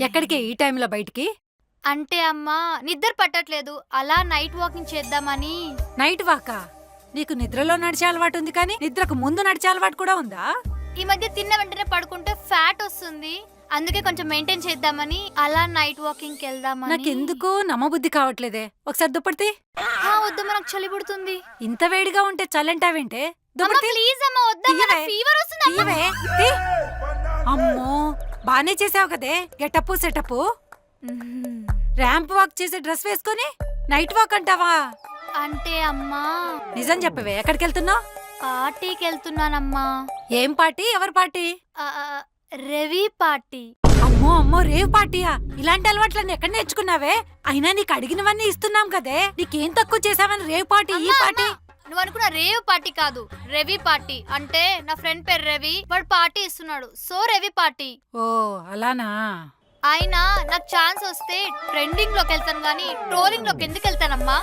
ఎక్కడికి ఈ టైంలో బయటికి? అంటే అమ్మా నిద్ర పట్టట్లేదు, అలా నైట్ వాకింగ్ చేద్దామని. నైట్ వాకా? నీకు నిద్రలో నడిచే అలవాటు ఉంది కానీ నిద్రకు ముందు నడిచే అలవాటు కూడా ఉందా? ఈ మధ్య తిన్న వెంటనే పడుకుంటే ఫ్యాట్ వస్తుంది, అందుకే కొంచెం మెయింటైన్ చేద్దామని అలా నైట్ వాకింగ్ వెళ్దామని. నాకెందుకు నమ్మబుద్ధి కావట్లేదే. ఒకసారి దుప్పటి వద్దమ్మా, నాకు చలి పుడుతుంది. ఇంత వేడిగా ఉంటే చల్లంటావేంటే? అమ్మా, ప్లీజ్ అమ్మా, వద్దమ్మా, నాకు ఫీవర్ వస్తుంది అమ్మా. అమ్మో బానే చేసావు కదే గెటప్ సెటప్. ర్యాంప్ వాక్ చేసే డ్రెస్ వేసుకొని నైట్ వాక్ అంటావా? అంటే అమ్మా నిజం చెప్పవే, ఎక్కడికి వెళ్తున్నావు? పార్టీకి వెళ్తున్నానమ్మా. ఏం పార్టీ? ఎవరి పార్టీ? రవి పార్టీ. అమ్మో అమ్మో, రేవ్ పార్టీయా? ఇలాంటి అలవాట్లన్నీ ఎక్కడ నేర్చుకున్నావే? అయినా నీకు అడిగినవన్నీ ఇస్తున్నాం కదే, నీకేం తక్కువ చేసావని రేవ్ పార్టీ ఈ పార్టీ? నువ్వు అనుకున్న రేవ్ పార్టీ కాదు, రవి పార్టీ. అంటే నా ఫ్రెండ్ పేరు రవి, వాడు పార్టీ ఇస్తున్నాడు, సో రవి పార్టీ. ఓ అలానా? అయినా నాకు ఛాన్స్ వస్తే ట్రెండింగ్ లోకి వెళ్తాను గానీ ట్రోలింగ్ లోకి ఎందుకు వెళ్తానమ్మా?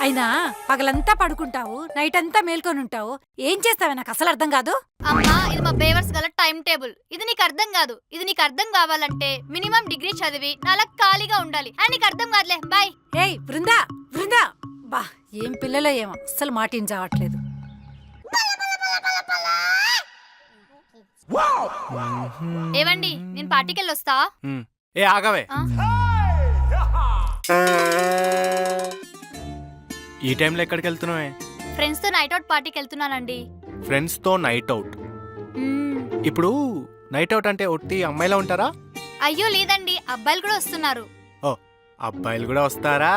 అయినా పగలంతా పడుకుంటావు, నైట్ అంతా మేల్కొని ఉంటావు, ఏం చేస్తావే నాకు అసలు అర్థం కాదు. అమ్మా, ఇది మా బేవర్స్ గల టైం టేబుల్. ఇది నీకు అర్థం కాదు. ఇది నీకు అర్థం కావాలంటే మినిమం డిగ్రీ చదివి నాలా ఖాళీగా ఉండాలి. అని నీకు అర్థం కాదులే, బాయ్. ఏయ్ బృందా బృందా, బా ఏం పిల్లలో ఏమో అస్సలు మాటించావట్లేదు. ఏవండి, నేను పార్టీకి వెళ్ళొస్తా. ఏ ఆగవే, ఈ టైంలో ఎక్కడికి వెళ్తున్నావే? ఫ్రెండ్స్ తో నైట్ అవుట్ పార్టీకి వెళ్తున్నానండి. ఫ్రెండ్స్ తో నైట్ అవుట్? ఇప్పుడు నైట్ అవుట్ అంటే ఒట్టి అమ్మాయిలా ఉంటారా? అయ్యో లేదండి, అబ్బాయిలు కూడా వస్తున్నారు. ఓ అబ్బాయిలు కూడా వస్తారా?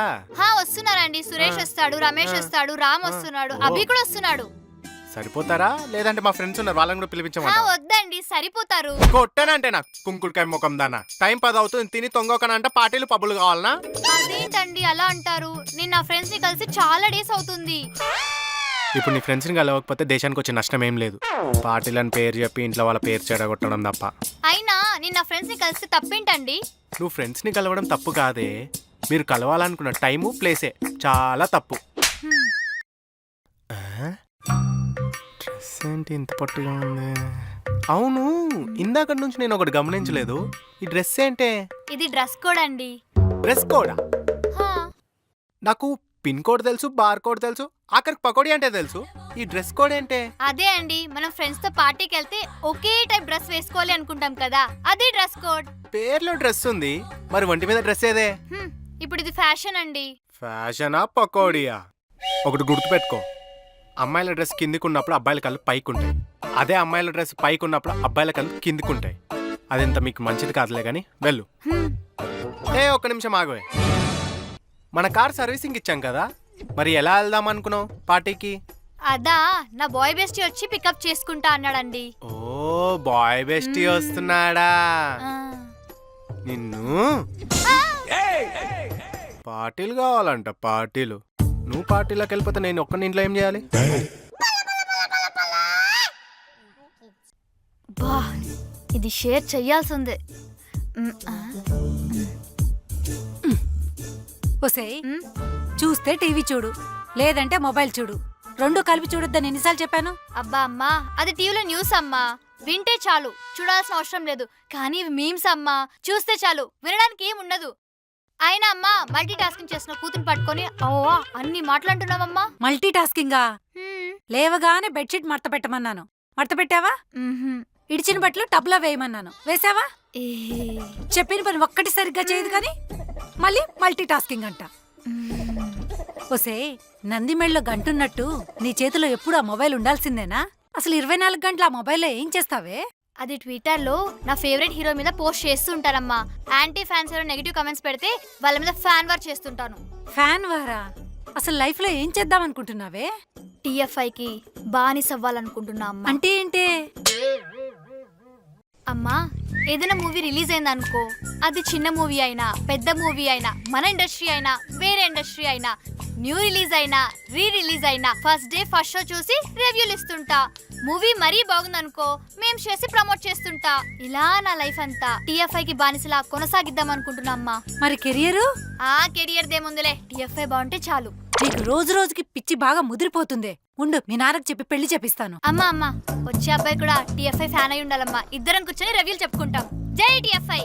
వస్తున్నారండి. సురేష్ వస్తాడు, రమేష్ వస్తాడు, రామ్ వస్తున్నాడు, అభి కూడా వస్తున్నాడు. సరిపోతారా? లేదంటే మా ఫ్రెండ్స్ ఉన్నారు, వాళ్ళని కూడా పిలిపించమంటావా? వద్దండి, సరిపోతారు. కొట్టానంటే నా కుంకుడుకాయ ముఖం దానా. టైం 10 అవుతుంది, తిని తొంగొకనంటే పార్టీలు పబ్బులు కావాలనా? అదేంటండి అలా అంటారు? నేను నా ఫ్రెండ్స్ ని కలిసి చాలా డేస్ అవుతుంది. ఇప్పుడు నీ ఫ్రెండ్స్ ని కలవకపోతే దేశానికి వచ్చే నష్టం ఏం లేదు. పార్టీలని పేరు చెప్పి ఇంట్లో వాళ్ళ పేరు చెడగొట్టడం తప్ప. అయినా నేను నా ఫ్రెండ్స్ ని కలిసి తప్పేంటండి? నువ్వు ఫ్రెండ్స్ ని కలవడం తప్పు కాదే, మీరు కలవాలనుకున్న టైము ప్లేసే చాలా తప్పు. డ్రెస్ ఏంటి ఇంత పట్టుగా ఉంది? అవును, ఇందాక నుంచి నేను ఒకటి గమనించలేదు. ఈ డ్రెస్ ఏంటే? ఇది డ్రెస్ కోడ్ అండి. డ్రెస్ కోడా? నాకు పిన్ కోడ్ తెలుసు, బార్ కోడ్ తెలుసు, ఆఖరికి పకోడీ అంటే తెలుసు. ఈ డ్రెస్ కోడ్ ఏంటే? అదే అండి, మనం ఫ్రెండ్స్ తో పార్టీకి వెళ్తే ఒకే టైప్ డ్రెస్ వేసుకోవాలి అనుకుంటాం కదా, అదే డ్రెస్ కోడ్. పేర్లో డ్రెస్ ఉంది, మరి ఒంటి మీద డ్రెస్ ఏదే? ఇప్పుడు ఇది ఫ్యాషన్ అండి. ఫ్యాషనా పకోడియా? ఒకటి గుర్తుపెట్టుకో, అమ్మాయిల డ్రెస్ కిందికి ఉన్నప్పుడు అబ్బాయిల కళ్ళు పైకి ఉంటాయి, అదే అమ్మాయిల డ్రెస్ పైకి ఉన్నప్పుడు అబ్బాయిల కళ్ళు కిందికి ఉంటాయి. అదెంత మీకు మంచిది కాదులే గాని వెళ్ళు. ఒక్క నిమిషం ఆగవే, మన కార్ సర్వీసింగ్ ఇచ్చాం కదా, మరి ఎలా వెళ్దాం అనుకున్నావు పార్టీకి? అదా, నా బాయ్ బెస్టీ వచ్చి పికప్ చేసుకుంటా అన్నాడండి. ఓ బాయ్ బెస్టీ వస్తున్నాడా? నిన్ను పార్టీలు కావాలంట, పార్టీలు. నువ్వు పార్టీలోకి వెళ్ళిపోతే నేను ఒక్కని ఇంట్లో ఏం చేయాలి? బా, ఇది షేర్ చెయ్యాల్సిందే. ఒసేయ్, చూస్తే టీవీ చూడు, లేదంటే మొబైల్ చూడు, రెండు కలిపి చూడొద్దని ఎన్నిసార్లు చెప్పాను? అబ్బా అమ్మా, అది టీవీలో న్యూస్ అమ్మా, వింటే చాలు, చూడాల్సిన అవసరం లేదు. కానీ ఇవి మీమ్స్ అమ్మా, చూస్తే చాలు, వినడానికి ఏం ఉండదు. అయినా అమ్మా, మల్టీ టాస్కింగ్ చేసిన కూతురు పట్టుకొని అవ్వా అన్ని మాట్లాడుతున్నావమ్మా. మల్టీ టాస్కింగా? లేవగానే బెడ్షీట్ మడత పెట్టమన్నాను, మడత పెట్టావా? ఇడిచిన బట్టలు టబ్లో వేయమన్నాను, వేసావా? చెప్పిన పని ఒక్కటి సరిగ్గా చేయదు కానీ మళ్ళీ మల్టీ టాస్కింగ్ అంట. ఒసే, నందిమేళ్ళలో గంటున్నట్టు నీ చేతిలో ఎప్పుడు ఆ మొబైల్ ఉండాల్సిందేనా? అసలు 24 గంటలు ఆ మొబైల్లో ఏం చేస్తావే? అది ట్విట్టర్ లో నా ఫేవరెట్ హీరో మీద పోస్ట్ చేస్తుంటానమ్మా. యాంటీ ఫ్యాన్స్ ఎవరో నెగిటివ్ కమెంట్స్ పెడితే వాళ్ళ మీద ఫ్యాన్ వార్ చేస్తుంటాను. ఫ్యాన్ వారా? అసలు లైఫ్ లో ఏం చేద్దాం అనుకుంటున్నావే? TFI కి బానిస అవ్వాలనుకుంటున్నా అమ్మా. అంటే ఏంటే? అమ్మా, ఏదైనా మూవీ రిలీజ్ అయింది అనుకో, అది చిన్న మూవీ అయినా పెద్ద మూవీ అయినా, మన ఇండస్ట్రీ అయినా వేరే ఇండస్ట్రీ అయినా, న్యూ రిలీజ్ అయినా రీ రిలీజ్ అయినా ఫస్ట్ డే ఫస్ట్ షో చూసి రివ్యూలు ఇస్తుంటా. మూవీ మరీ బాగుందనుకో మేము చేసి ప్రమోట్ చేస్తుంటా. ఇలా నా లైఫ్ అంతా TFI కి బానిసలా కొనసాగిద్దాం అనుకుంటున్నా అమ్మా. మరి కెరియర్? కెరియర్ దేముందులే, TFI బాగుంటే చాలు. నీకు రోజు రోజుకి పిచ్చి బాగా ముదిరిపోతుంది. ఉండు, మీ నాన్నకు చెప్పి పెళ్లి చేపిస్తాను. అమ్మా వచ్చే అబ్బాయి కూడా TFI ఫ్యాన్ అయి ఉండాలమ్మా. ఇద్దరం కూర్చొని రివ్యూలు చెప్పుకుంటాం. జై TFI.